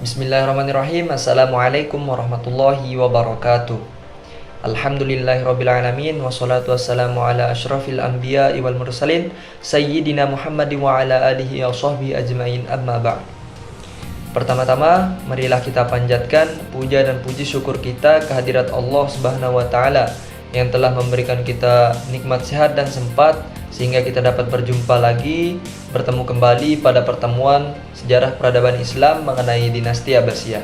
Bismillahirrahmanirrahim. Assalamualaikum warahmatullahi wabarakatuh. Alhamdulillahirrabbilalamin. Wassalatu wassalamu ala ashrafil anbiya wal mursalin Sayyidina Muhammadin wa ala alihi wa sahbihi ajmain, amma ba'd. Pertama-tama, marilah kita panjatkan puja dan puji syukur kita kehadirat Allah Subhanahu wa taala yang telah memberikan kita nikmat sehat dan sempat sehingga kita dapat berjumpa lagi, bertemu kembali pada pertemuan sejarah peradaban Islam mengenai dinasti Abbasiyah.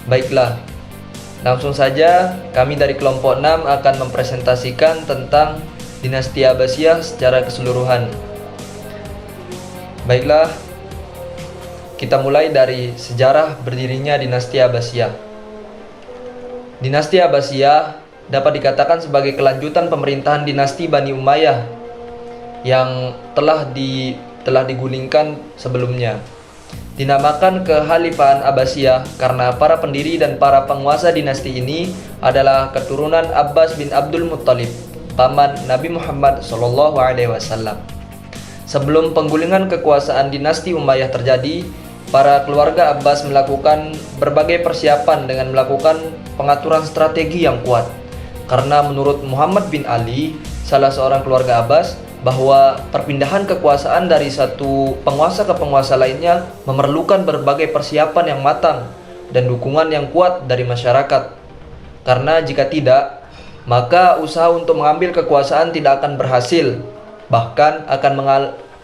Baiklah, langsung saja kami dari kelompok 6 akan mempresentasikan tentang dinasti Abbasiyah secara keseluruhan. Baiklah, kita mulai dari sejarah berdirinya dinasti Abbasiyah. Dinasti Abbasiyah dapat dikatakan sebagai kelanjutan pemerintahan dinasti Bani Umayyah yang telah digulingkan sebelumnya. Dinamakan Kekhalifahan Abbasiyah karena para pendiri dan para penguasa dinasti ini adalah keturunan Abbas bin Abdul Muttalib, paman Nabi Muhammad SAW. Sebelum penggulingan kekuasaan dinasti Umayyah terjadi, para keluarga Abbas melakukan berbagai persiapan dengan melakukan pengaturan strategi yang kuat. Karena menurut Muhammad bin Ali, salah seorang keluarga Abbas, bahwa perpindahan kekuasaan dari satu penguasa ke penguasa lainnya memerlukan berbagai persiapan yang matang dan dukungan yang kuat dari masyarakat. Karena jika tidak, maka usaha untuk mengambil kekuasaan tidak akan berhasil, bahkan akan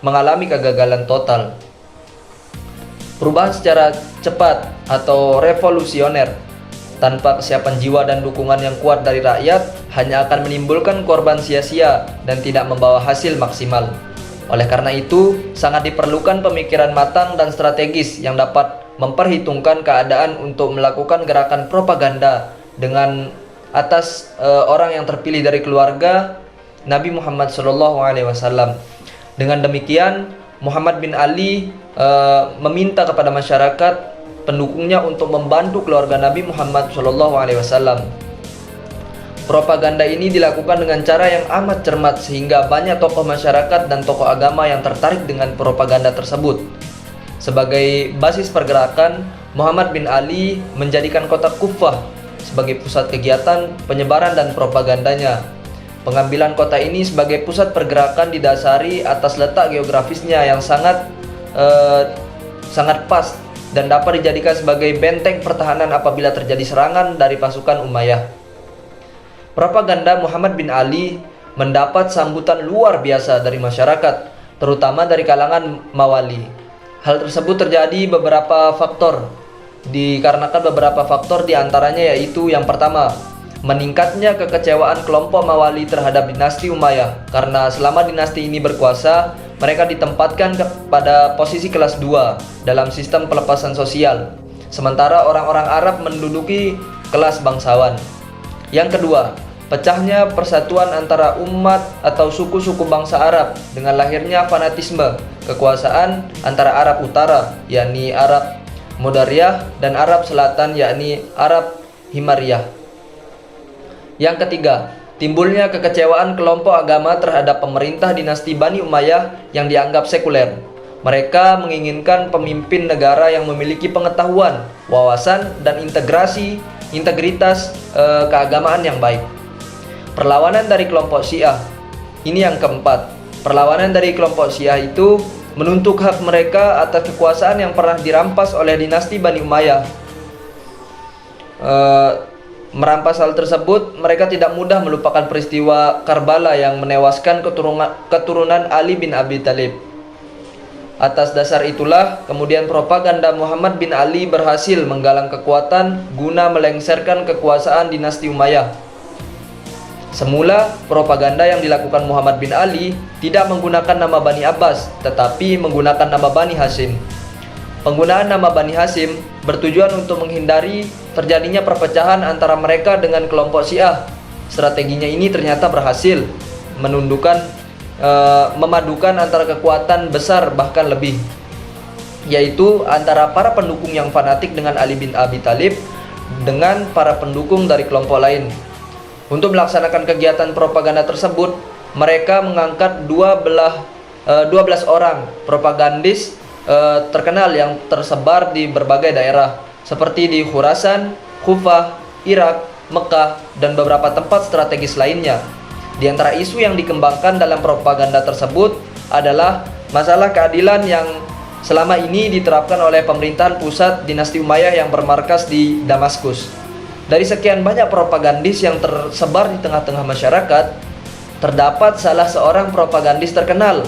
mengalami kegagalan total. Perubahan secara cepat atau revolusioner tanpa kesiapan jiwa dan dukungan yang kuat dari rakyat hanya akan menimbulkan korban sia-sia dan tidak membawa hasil maksimal. Oleh karena itu, sangat diperlukan pemikiran matang dan strategis yang dapat memperhitungkan keadaan untuk melakukan gerakan propaganda dengan atas orang yang terpilih dari keluarga Nabi Muhammad SAW. Dengan demikian, Muhammad bin Ali meminta kepada masyarakat pendukungnya untuk membantu keluarga Nabi Muhammad SAW. Propaganda ini dilakukan dengan cara yang amat cermat sehingga banyak tokoh masyarakat dan tokoh agama yang tertarik dengan propaganda tersebut. Sebagai basis pergerakan, Muhammad bin Ali menjadikan kota Kufah sebagai pusat kegiatan penyebaran dan propagandanya. Pengambilan kota ini sebagai pusat pergerakan didasari atas letak geografisnya yang sangat pas dan dapat dijadikan sebagai benteng pertahanan apabila terjadi serangan dari pasukan Umayyah. Propaganda Muhammad bin Ali mendapat sambutan luar biasa dari masyarakat, terutama dari kalangan Mawali. Hal tersebut terjadi dikarenakan beberapa faktor diantaranya yaitu yang pertama, meningkatnya kekecewaan kelompok Mawali terhadap dinasti Umayyah karena selama dinasti ini berkuasa, mereka ditempatkan pada posisi kelas 2 dalam sistem pelepasan sosial, sementara orang-orang Arab menduduki kelas bangsawan. Yang kedua, pecahnya persatuan antara umat atau suku-suku bangsa Arab dengan lahirnya fanatisme kekuasaan antara Arab Utara, yakni Arab Mudariyah, dan Arab Selatan, yakni Arab Himariyah. Yang ketiga, timbulnya kekecewaan kelompok agama terhadap pemerintah dinasti Bani Umayyah yang dianggap sekuler. Mereka menginginkan pemimpin negara yang memiliki pengetahuan, wawasan, dan integritas keagamaan yang baik. Perlawanan dari kelompok Syiah. Ini yang keempat. Perlawanan dari kelompok Syiah itu menuntut hak mereka atas kekuasaan yang pernah dirampas oleh dinasti Bani Umayyah. Merampas hal tersebut, mereka tidak mudah melupakan peristiwa Karbala yang menewaskan keturunan Ali bin Abi Thalib. Atas dasar itulah, kemudian propaganda Muhammad bin Ali berhasil menggalang kekuatan guna melengsarkan kekuasaan dinasti Umayyah. Semula, propaganda yang dilakukan Muhammad bin Ali tidak menggunakan nama Bani Abbas, tetapi menggunakan nama Bani Hashim. Penggunaan nama Bani Hashim bertujuan untuk menghindari terjadinya perpecahan antara mereka dengan kelompok Syiah. Strateginya ini ternyata berhasil memadukan antara kekuatan besar bahkan lebih, yaitu antara para pendukung yang fanatik dengan Ali bin Abi Thalib dengan para pendukung dari kelompok lain. Untuk melaksanakan kegiatan propaganda tersebut, mereka mengangkat 12 orang propagandis terkenal yang tersebar di berbagai daerah seperti di Khurasan, Kufah, Irak, Mekah, dan beberapa tempat strategis lainnya. Di antara isu yang dikembangkan dalam propaganda tersebut adalah masalah keadilan yang selama ini diterapkan oleh pemerintahan pusat dinasti Umayyah yang bermarkas di Damaskus. Dari sekian banyak propagandis yang tersebar di tengah-tengah masyarakat, terdapat salah seorang propagandis terkenal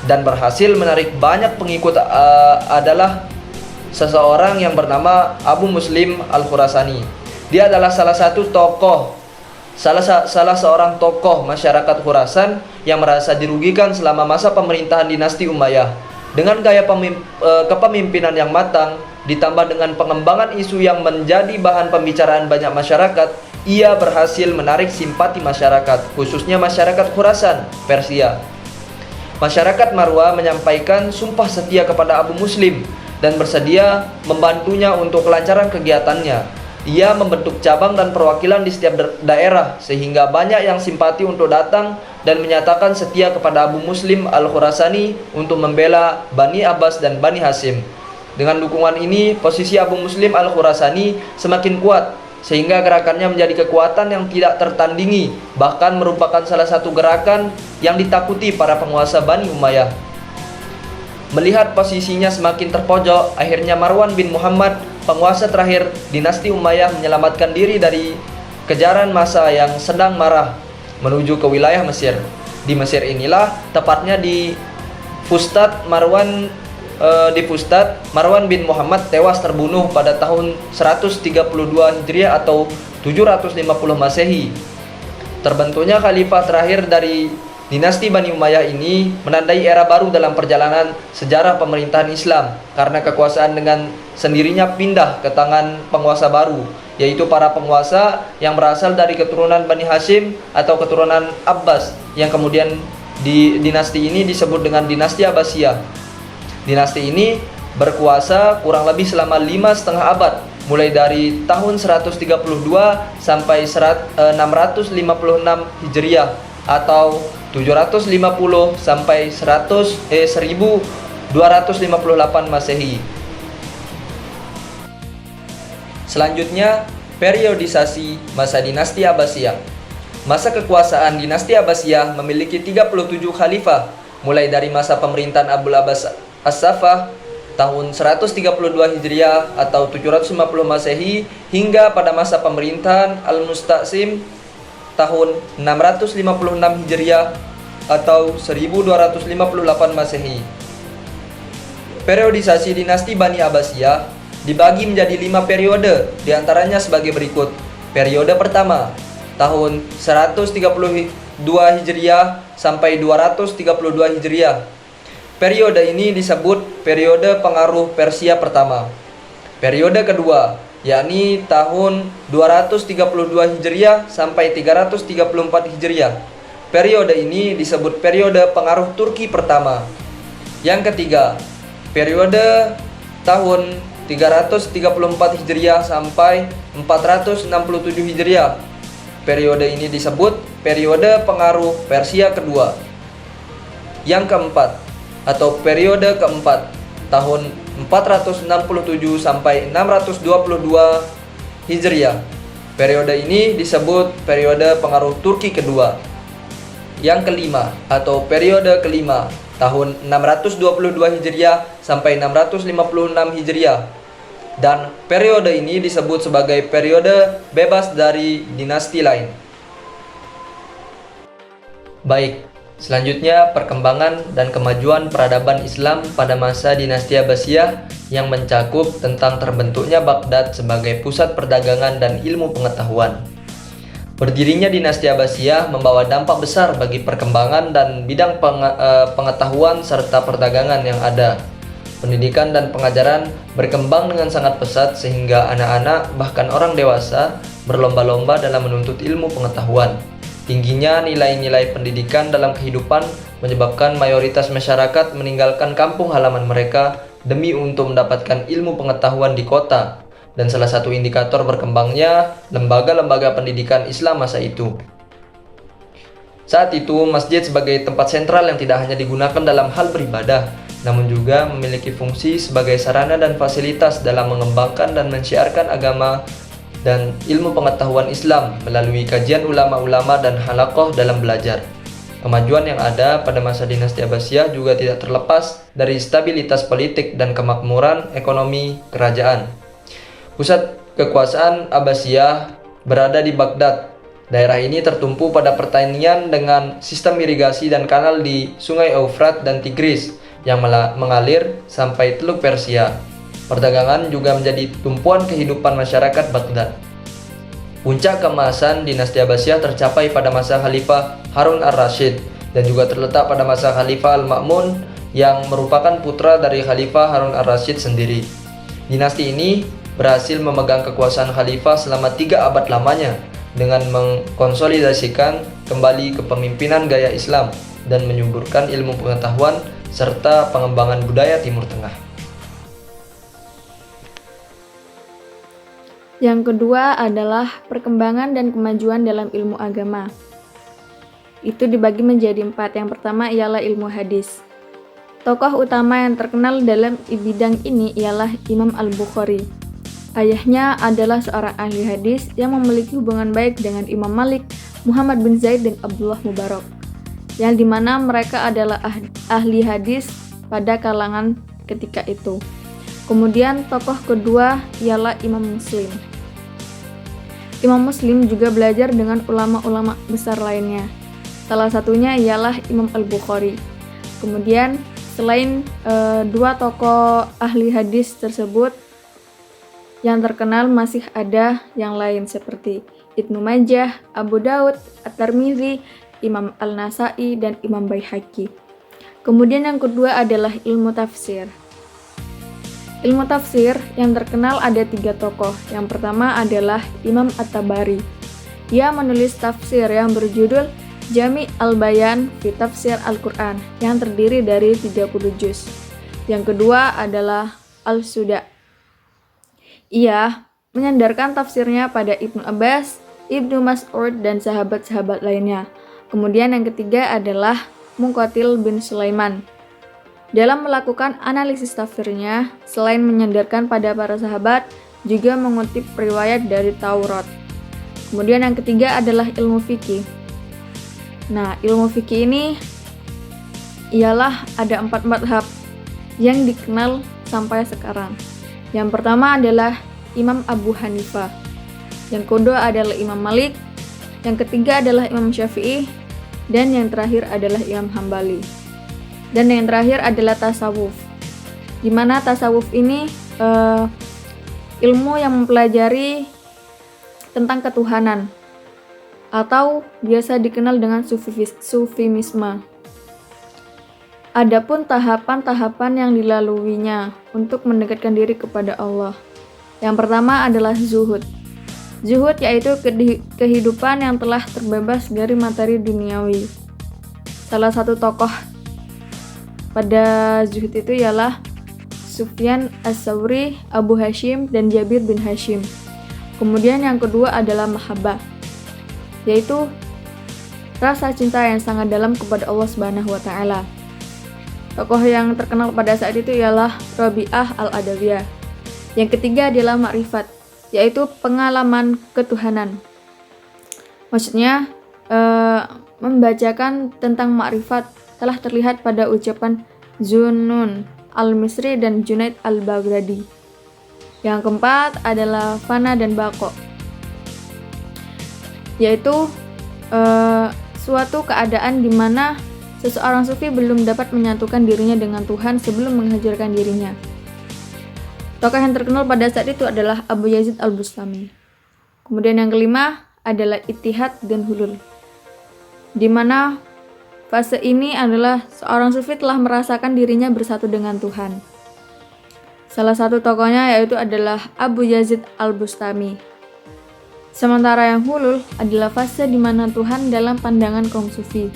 dan berhasil menarik banyak pengikut adalah seseorang yang bernama Abu Muslim Al-Khurasani. Dia adalah salah seorang tokoh masyarakat Khurasan yang merasa dirugikan selama masa pemerintahan dinasti Umayyah. Dengan gaya kepemimpinan yang matang, ditambah dengan pengembangan isu yang menjadi bahan pembicaraan banyak masyarakat, ia berhasil menarik simpati masyarakat, khususnya masyarakat Khurasan, Persia. Masyarakat Marwa menyampaikan sumpah setia kepada Abu Muslim dan bersedia membantunya untuk kelancaran kegiatannya. Ia membentuk cabang dan perwakilan di setiap daerah sehingga banyak yang simpati untuk datang dan menyatakan setia kepada Abu Muslim Al-Khurasani untuk membela Bani Abbas dan Bani Hashim. Dengan dukungan ini, posisi Abu Muslim Al-Khurasani semakin kuat sehingga gerakannya menjadi kekuatan yang tidak tertandingi, bahkan merupakan salah satu gerakan yang ditakuti para penguasa Bani Umayyah. Melihat posisinya semakin terpojok, akhirnya Marwan bin Muhammad, penguasa terakhir dinasti Umayyah, menyelamatkan diri dari kejaran massa yang sedang marah menuju ke wilayah Mesir. Di Mesir inilah, tepatnya di Fustat, Marwan bin Muhammad tewas terbunuh pada tahun 132 Hijriah atau 750 Masehi. Terbentuknya khalifah terakhir dari dinasti Bani Umayyah ini menandai era baru dalam perjalanan sejarah pemerintahan Islam karena kekuasaan dengan sendirinya pindah ke tangan penguasa baru, yaitu para penguasa yang berasal dari keturunan Bani Hashim atau keturunan Abbas, yang kemudian di dinasti ini disebut dengan dinasti Abbasiyah. Dinasti ini berkuasa kurang lebih selama 5,5 abad, mulai dari tahun 132 sampai 656 Hijriah atau 750 sampai 1258 Masehi. Selanjutnya, periodisasi masa dinasti Abbasiyah. Masa kekuasaan dinasti Abbasiyah memiliki 37 khalifah, mulai dari masa pemerintahan Abul Abbas As-Saffah tahun 132 Hijriah atau 750 Masehi hingga pada masa pemerintahan Al-Musta'sim tahun 656 Hijriah atau 1258 Masehi. Periodisasi dinasti Bani Abbasiyah dibagi menjadi 5 periode, diantaranya sebagai berikut. Periode pertama, tahun 132 Hijriah sampai 232 Hijriah. Periode ini disebut periode pengaruh Persia pertama. Periode kedua, yakni tahun 232 Hijriah sampai 334 Hijriah. Periode ini disebut periode pengaruh Turki pertama. Yang ketiga, periode tahun 334 Hijriah sampai 467 Hijriah. Periode ini disebut periode pengaruh Persia kedua. Yang keempat, atau periode keempat, tahun 467 sampai 622 Hijriah. Periode ini disebut periode pengaruh Turki kedua. Yang kelima, atau periode kelima, tahun 622 Hijriah sampai 656 Hijriah. Dan periode ini disebut sebagai periode bebas dari dinasti lain. Baik, selanjutnya perkembangan dan kemajuan peradaban Islam pada masa dinasti Abbasiyah yang mencakup tentang terbentuknya Baghdad sebagai pusat perdagangan dan ilmu pengetahuan. Berdirinya dinasti Abbasiyah membawa dampak besar bagi perkembangan dan bidang pengetahuan serta perdagangan yang ada. Pendidikan dan pengajaran berkembang dengan sangat pesat sehingga anak-anak bahkan orang dewasa berlomba-lomba dalam menuntut ilmu pengetahuan. Tingginya nilai-nilai pendidikan dalam kehidupan menyebabkan mayoritas masyarakat meninggalkan kampung halaman mereka demi untuk mendapatkan ilmu pengetahuan di kota, dan salah satu indikator berkembangnya lembaga-lembaga pendidikan Islam masa itu. Saat itu, masjid sebagai tempat sentral yang tidak hanya digunakan dalam hal beribadah, namun juga memiliki fungsi sebagai sarana dan fasilitas dalam mengembangkan dan mensiarkan agama dan ilmu pengetahuan Islam melalui kajian ulama-ulama dan halaqah dalam belajar. Kemajuan yang ada pada masa dinasti Abbasiyah juga tidak terlepas dari stabilitas politik dan kemakmuran ekonomi kerajaan. Pusat kekuasaan Abbasiyah berada di Baghdad. Daerah ini tertumpu pada pertanian dengan sistem irigasi dan kanal di Sungai Eufrat dan Tigris yang mengalir sampai Teluk Persia. Perdagangan juga menjadi tumpuan kehidupan masyarakat Baghdad. Puncak keemasan dinasti Abbasiyah tercapai pada masa Khalifah Harun ar-Rasyid dan juga terletak pada masa Khalifah Al-Ma'mun yang merupakan putra dari Khalifah Harun ar-Rasyid sendiri. Dinasti ini berhasil memegang kekuasaan Khalifah selama 3 abad lamanya dengan mengkonsolidasikan kembali kepemimpinan gaya Islam dan menyuburkan ilmu pengetahuan serta pengembangan budaya Timur Tengah. Yang kedua adalah perkembangan dan kemajuan dalam ilmu agama. Itu dibagi menjadi 4. Yang pertama ialah ilmu hadis. Tokoh utama yang terkenal dalam bidang ini ialah Imam Al-Bukhari. Ayahnya adalah seorang ahli hadis yang memiliki hubungan baik dengan Imam Malik, Muhammad bin Zaid, dan Abdullah Mubarak, yang dimana mereka adalah ahli hadis pada kalangan ketika itu. Kemudian tokoh kedua ialah Imam Muslim. Imam Muslim juga belajar dengan ulama-ulama besar lainnya. Salah satunya ialah Imam Al-Bukhari. Kemudian selain dua tokoh ahli hadis tersebut, yang terkenal masih ada yang lain seperti Ibnu Majah, Abu Daud, At-Tirmidzi, Imam Al-Nasai, dan Imam Baihaqi. Kemudian yang kedua adalah ilmu tafsir. Ilmu tafsir yang terkenal ada 3 tokoh. Yang pertama adalah Imam At-Tabari. Ia menulis tafsir yang berjudul Jami' al-Bayan fi Tafsir Al-Quran yang terdiri dari 30 juz. Yang kedua adalah Al-Suda. Ia menyandarkan tafsirnya pada Ibnu Abbas, Ibnu Mas'ud, dan sahabat-sahabat lainnya. Kemudian yang ketiga adalah Muqatil bin Sulaiman. Dalam melakukan analisis tafsirnya, selain menyandarkan pada para sahabat, juga mengutip riwayat dari Taurat. Kemudian yang ketiga adalah ilmu fikih. Nah, ilmu fikih ini ialah ada 4 madhab yang dikenal sampai sekarang. Yang pertama adalah Imam Abu Hanifah. Yang kedua adalah Imam Malik. Yang ketiga adalah Imam Syafi'i. Dan yang terakhir adalah Imam Hambali. Dan yang terakhir adalah tasawuf, di mana tasawuf ini ilmu yang mempelajari tentang ketuhanan atau biasa dikenal dengan sufimisme. Adapun tahapan-tahapan yang dilaluinya untuk mendekatkan diri kepada Allah. Yang pertama adalah zuhud. Zuhud yaitu kehidupan yang telah terbebas dari materi duniawi. Salah satu tokoh pada zuhud itu ialah Sufyan As-Sawri, Abu Hashim, dan Jabir bin Hashim. Kemudian yang kedua adalah mahabbah, yaitu rasa cinta yang sangat dalam kepada Allah Subhanahu wa taala. Tokoh yang terkenal pada saat itu ialah Rabi'ah Al-Adawiyah. Yang ketiga adalah ma'rifat, yaitu pengalaman ketuhanan. Maksudnya membacakan tentang ma'rifat telah terlihat pada ucapan Zunnun Al-Misri dan Junaid Al-Baghdadi. Yang keempat adalah fana dan baqo, yaitu suatu keadaan di mana seseorang sufi belum dapat menyatukan dirinya dengan Tuhan sebelum menghajarkan dirinya. Tokoh yang terkenal pada saat itu adalah Abu Yazid Al-Bustami. Kemudian yang kelima adalah ittihad dan hulul, di mana fase ini adalah seorang sufi telah merasakan dirinya bersatu dengan Tuhan. Salah satu tokohnya yaitu adalah Abu Yazid Al-Bustami. Sementara yang hulul adalah fase di mana Tuhan dalam pandangan kaum sufi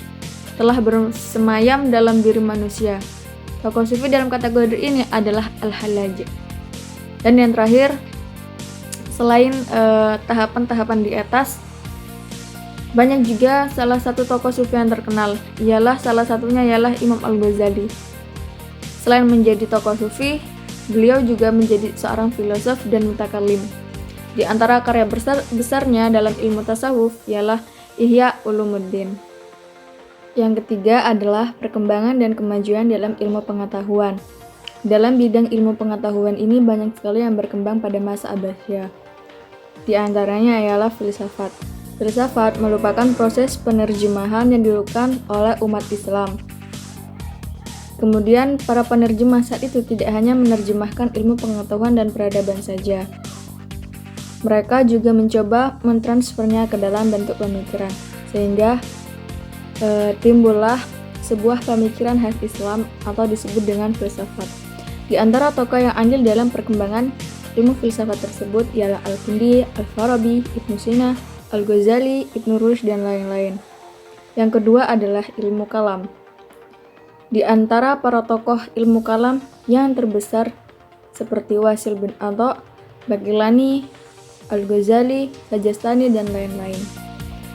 telah bersemayam dalam diri manusia. Tokoh sufi dalam kategori ini adalah Al-Hallaj. Dan yang terakhir, selain tahapan-tahapan di atas, banyak juga salah satu tokoh sufi yang terkenal, salah satunya ialah Imam Al-Ghazali. Selain menjadi tokoh sufi, beliau juga menjadi seorang filosof dan mutakallim. Di antara karya besarnya dalam ilmu tasawuf ialah Ihya Ulumuddin. Yang ketiga adalah perkembangan dan kemajuan dalam ilmu pengetahuan. Dalam bidang ilmu pengetahuan ini banyak sekali yang berkembang pada masa Abbasiyah. Di antaranya ialah filsafat. Filsafat merupakan proses penerjemahan yang dilakukan oleh umat Islam. Kemudian para penerjemah saat itu tidak hanya menerjemahkan ilmu pengetahuan dan peradaban saja. Mereka juga mencoba mentransfernya ke dalam bentuk pemikiran, sehingga timbullah sebuah pemikiran khas Islam atau disebut dengan filsafat. Di antara tokoh yang andil dalam perkembangan ilmu filsafat tersebut ialah Al-Kindi, Al-Farabi, Ibnu Sina, Al-Ghazali, Ibnu Rushd, dan lain-lain. Yang kedua adalah ilmu kalam. Di antara para tokoh ilmu kalam yang terbesar seperti Wasil bin Atha, Baqillani, Al-Ghazali, Sajastani, dan lain-lain.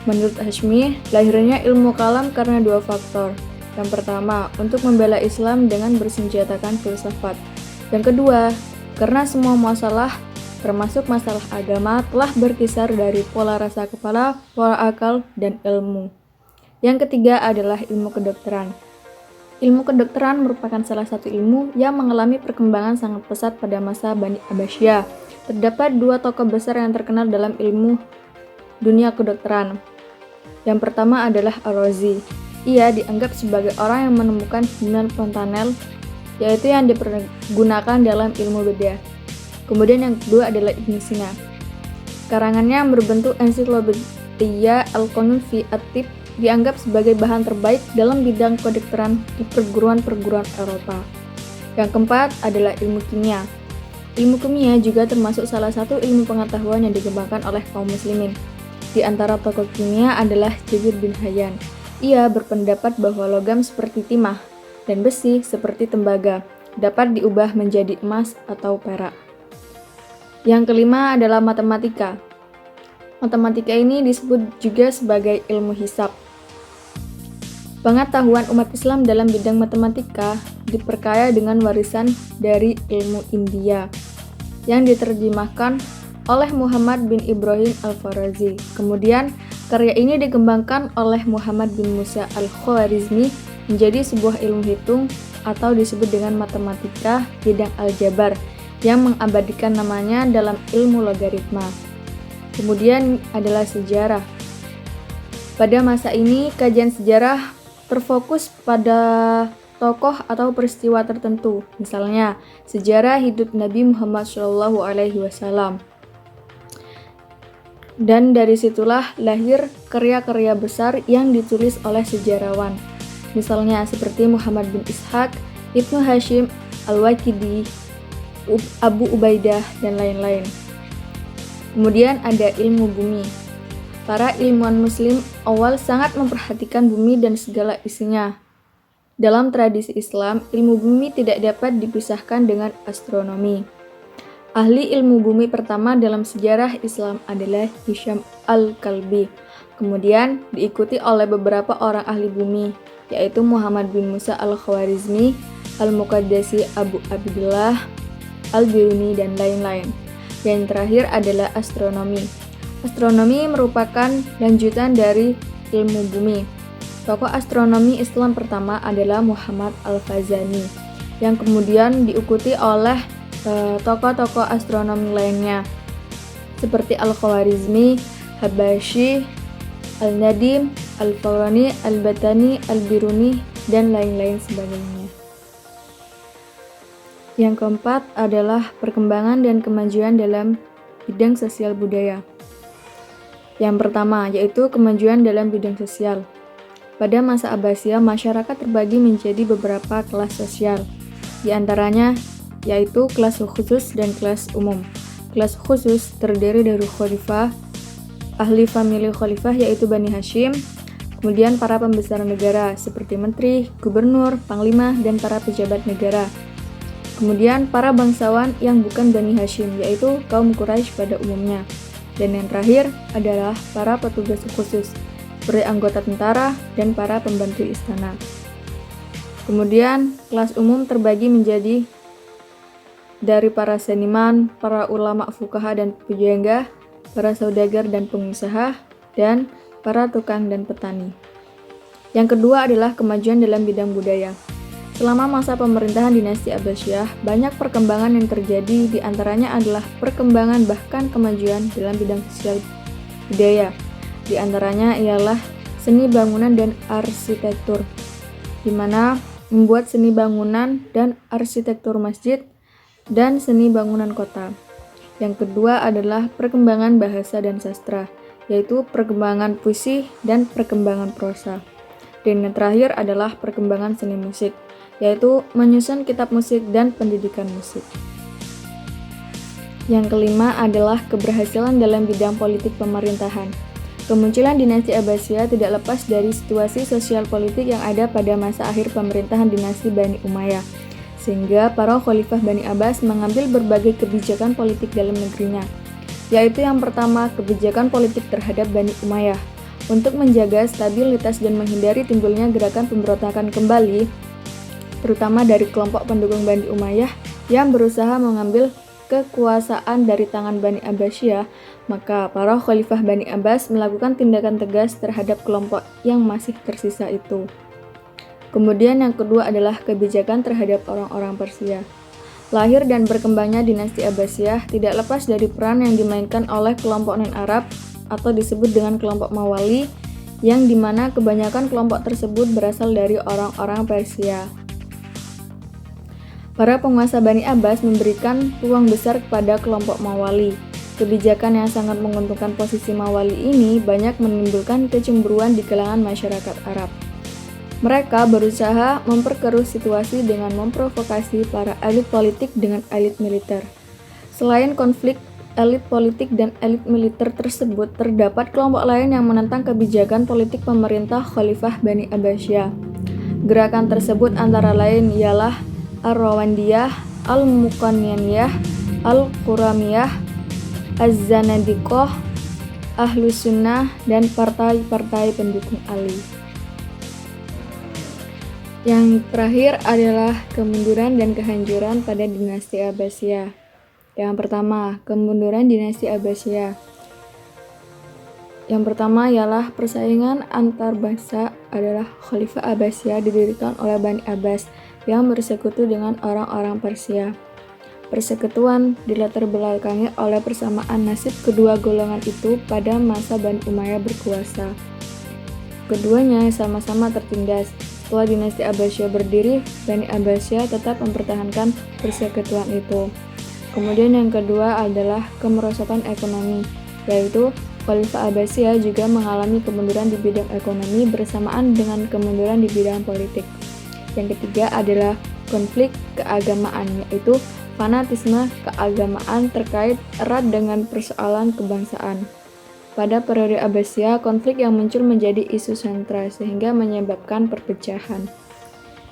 Menurut Hashmi, lahirnya ilmu kalam karena dua faktor. Yang pertama, untuk membela Islam dengan bersenjatakan filsafat. Yang kedua, karena semua masalah, termasuk masalah agama, telah berkisar dari pola rasa kepala, pola akal, dan ilmu. Yang ketiga adalah ilmu kedokteran. Ilmu kedokteran merupakan salah satu ilmu yang mengalami perkembangan sangat pesat pada masa Bani Abbasiyah. Terdapat dua tokoh besar yang terkenal dalam ilmu dunia kedokteran. Yang pertama adalah Ar-Razi. Ia dianggap sebagai orang yang menemukan 9 fontanel, yaitu yang dipergunakan dalam ilmu bedah. Kemudian yang kedua adalah Ibnu Sina. Karangannya yang berbentuk ensiklopedia Al-Qanun fi At-Tibb dianggap sebagai bahan terbaik dalam bidang kedokteran di perguruan-perguruan Eropa. Yang keempat adalah ilmu kimia. Ilmu kimia juga termasuk salah satu ilmu pengetahuan yang dikembangkan oleh kaum muslimin. Di antara tokoh kimia adalah Jabir bin Hayyan. Ia berpendapat bahwa logam seperti timah dan besi seperti tembaga dapat diubah menjadi emas atau perak. Yang kelima adalah matematika. Matematika ini disebut juga sebagai ilmu hisab. Pengetahuan umat Islam dalam bidang matematika diperkaya dengan warisan dari ilmu India yang diterjemahkan oleh Muhammad bin Ibrahim Al-Farazi. Kemudian, karya ini dikembangkan oleh Muhammad bin Musa Al-Khwarizmi menjadi sebuah ilmu hitung atau disebut dengan matematika bidang aljabar yang mengabadikan namanya dalam ilmu logaritma. Kemudian adalah sejarah. Pada masa ini, kajian sejarah terfokus pada tokoh atau peristiwa tertentu, misalnya sejarah hidup Nabi Muhammad SAW. Dan dari situlah lahir karya-karya besar yang ditulis oleh sejarawan, misalnya seperti Muhammad bin Ishaq, Ibnu Hashim, Al-Waqidi, Abu Ubaidah, dan lain-lain. Kemudian ada ilmu bumi. Para ilmuwan muslim awal sangat memperhatikan bumi dan segala isinya. Dalam tradisi Islam, ilmu bumi tidak dapat dipisahkan dengan astronomi. Ahli ilmu bumi pertama dalam sejarah Islam adalah Hisham Al-Kalbi. Kemudian diikuti oleh beberapa orang ahli bumi, yaitu Muhammad bin Musa Al-Khwarizmi, Al-Muqaddasi Abu Abdullah, Al-Biruni, dan lain-lain. Yang terakhir adalah astronomi. Astronomi merupakan lanjutan dari ilmu bumi. Tokoh astronomi Islam pertama adalah Muhammad Al-Fazani, yang kemudian diikuti oleh tokoh-tokoh astronomi lainnya seperti Al-Khwarizmi, Habashi, Al-Nadim, Al-Fawrani, Al-Batani, Al-Biruni, dan lain-lain sebagainya. Yang keempat adalah perkembangan dan kemajuan dalam bidang sosial budaya. Yang pertama yaitu kemajuan dalam bidang sosial. Pada masa Abbasiyah, masyarakat terbagi menjadi beberapa kelas sosial. Di antaranya yaitu kelas khusus dan kelas umum. Kelas khusus terdiri dari khalifah, ahli famili khalifah yaitu Bani Hashim, kemudian para pembesar negara seperti menteri, gubernur, panglima, dan para pejabat negara. Kemudian para bangsawan yang bukan Bani Hashim yaitu kaum Quraisy pada umumnya. Dan yang terakhir adalah para petugas khusus seperti anggota tentara dan para pembantu istana. Kemudian kelas umum terbagi menjadi dari para seniman, para ulama fuqaha dan pujangga, para saudagar dan pengusaha, dan para tukang dan petani. Yang kedua adalah kemajuan dalam bidang budaya. Selama masa pemerintahan dinasti Abbasiyah, banyak perkembangan yang terjadi, di antaranya adalah perkembangan bahkan kemajuan dalam bidang sosial budaya. Di antaranya ialah seni bangunan dan arsitektur, di mana membuat seni bangunan dan arsitektur masjid dan seni bangunan kota. Yang kedua adalah perkembangan bahasa dan sastra, yaitu perkembangan puisi dan perkembangan prosa. Dan yang terakhir adalah perkembangan seni musik, yaitu menyusun kitab musik dan pendidikan musik. Yang kelima adalah keberhasilan dalam bidang politik pemerintahan. Kemunculan dinasti Abbasiyah tidak lepas dari situasi sosial politik yang ada pada masa akhir pemerintahan dinasti Bani Umayyah, sehingga para khalifah Bani Abbas mengambil berbagai kebijakan politik dalam negerinya, yaitu yang pertama, kebijakan politik terhadap Bani Umayyah. Untuk menjaga stabilitas dan menghindari timbulnya gerakan pemberontakan kembali, terutama dari kelompok pendukung Bani Umayyah yang berusaha mengambil kekuasaan dari tangan Bani Abbasiyah, maka para khalifah Bani Abbas melakukan tindakan tegas terhadap kelompok yang masih tersisa itu. Kemudian yang kedua adalah kebijakan terhadap orang-orang Persia. Lahir dan berkembangnya dinasti Abbasiyah tidak lepas dari peran yang dimainkan oleh kelompok non-Arab atau disebut dengan kelompok Mawali, yang dimana kebanyakan kelompok tersebut berasal dari orang-orang Persia. Para penguasa Bani Abbas memberikan peluang besar kepada kelompok Mawali. Kebijakan yang sangat menguntungkan posisi Mawali ini banyak menimbulkan kecemburuan di kalangan masyarakat Arab. Mereka berusaha memperkeruh situasi dengan memprovokasi para elit politik dengan elit militer. Selain konflik elit politik dan elit militer tersebut, terdapat kelompok lain yang menentang kebijakan politik pemerintah Khalifah Bani Abbasiyah. Gerakan tersebut antara lain ialah Ar-Rawandiyah, Al-Muqanyaniyah, Al-Quramiyah, Az-Zanadiqoh, Ahlus Sunnah, dan partai-partai pendukung Ali. Yang terakhir adalah kemunduran dan kehancuran pada dinasti Abbasiyah. Yang pertama, kemunduran dinasti Abbasiyah. Yang pertama ialah persaingan antar bangsa adalah Khalifah Abbasiyah didirikan oleh Bani Abbas yang bersekutu dengan orang-orang Persia. Persekutuan dilatar belakangi oleh persamaan nasib kedua golongan itu pada masa Bani Umayyah berkuasa. Keduanya sama-sama tertindas. Setelah dinasti Abbasiyah berdiri, Bani Abbasiyah tetap mempertahankan persekutuan itu. Kemudian yang kedua adalah kemerosotan ekonomi, yaitu Khalifah Abbasiyah juga mengalami kemunduran di bidang ekonomi bersamaan dengan kemunduran di bidang politik. Yang ketiga adalah konflik keagamaan, yaitu fanatisme keagamaan terkait erat dengan persoalan kebangsaan. Pada periode Abbasiyah, konflik yang muncul menjadi isu sentral sehingga menyebabkan perpecahan.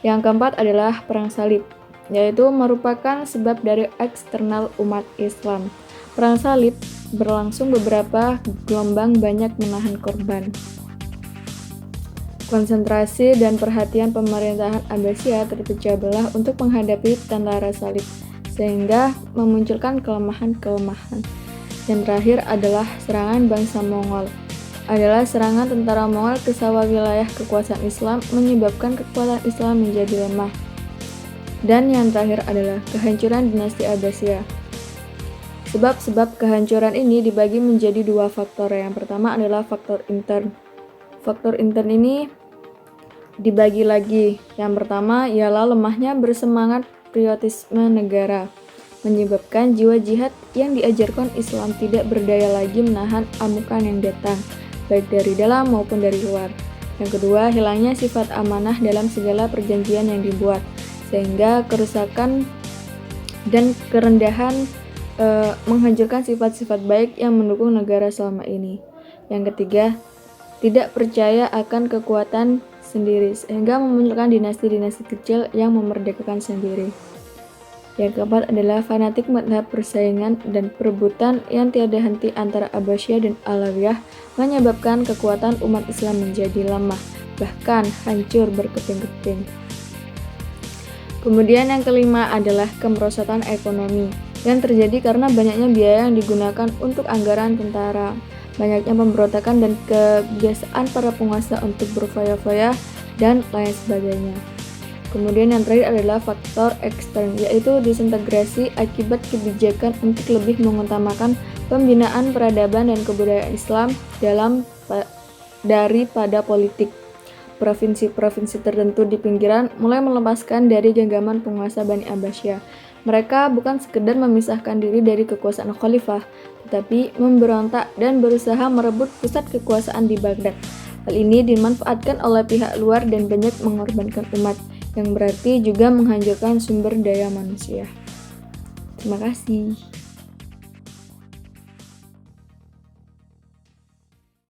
Yang keempat adalah perang salib, yaitu merupakan sebab dari eksternal umat Islam. Perang salib berlangsung beberapa gelombang, banyak menahan korban. Konsentrasi dan perhatian pemerintahan Abbasiyah terpecah belah untuk menghadapi tentara salib, sehingga memunculkan kelemahan-kelemahan. Yang terakhir adalah serangan bangsa Mongol. Adalah serangan tentara Mongol ke sawah wilayah kekuasaan Islam menyebabkan kekuatan Islam menjadi lemah. Dan yang terakhir adalah kehancuran dinasti Abbasiyah. Sebab-sebab kehancuran ini dibagi menjadi dua faktor. Yang pertama adalah faktor intern. Faktor intern ini dibagi lagi. Yang pertama ialah lemahnya bersemangat patriotisme negara, menyebabkan jiwa jihad yang diajarkan Islam tidak berdaya lagi menahan amukan yang datang, baik dari dalam maupun dari luar. Yang kedua, hilangnya sifat amanah dalam segala perjanjian yang dibuat, sehingga kerusakan dan kerendahan menghancurkan sifat-sifat baik yang mendukung negara selama ini. Yang ketiga, tidak percaya akan kekuatan sendiri, sehingga memunculkan dinasti-dinasti kecil yang memerdekakan sendiri. Yang keempat adalah fanatik mazhab persaingan dan perebutan yang tiada henti antara Abbasiyah dan Alawiyah, menyebabkan kekuatan umat Islam menjadi lemah, bahkan hancur berkeping-keping. Kemudian yang kelima adalah kemerosotan ekonomi yang terjadi karena banyaknya biaya yang digunakan untuk anggaran tentara, banyaknya pemberontakan dan kebiasaan para penguasa untuk berfoya-foya dan lain sebagainya. Kemudian yang terakhir adalah faktor ekstern, yaitu disintegrasi akibat kebijakan untuk lebih mengutamakan pembinaan peradaban dan kebudayaan Islam daripada politik. Provinsi-provinsi tertentu di pinggiran mulai melepaskan dari genggaman penguasa Bani Abbasiyah. Mereka bukan sekedar memisahkan diri dari kekuasaan khalifah, tetapi memberontak dan berusaha merebut pusat kekuasaan di Baghdad. Hal ini dimanfaatkan oleh pihak luar dan banyak mengorbankan umat, yang berarti juga menghancurkan sumber daya manusia. Terima kasih.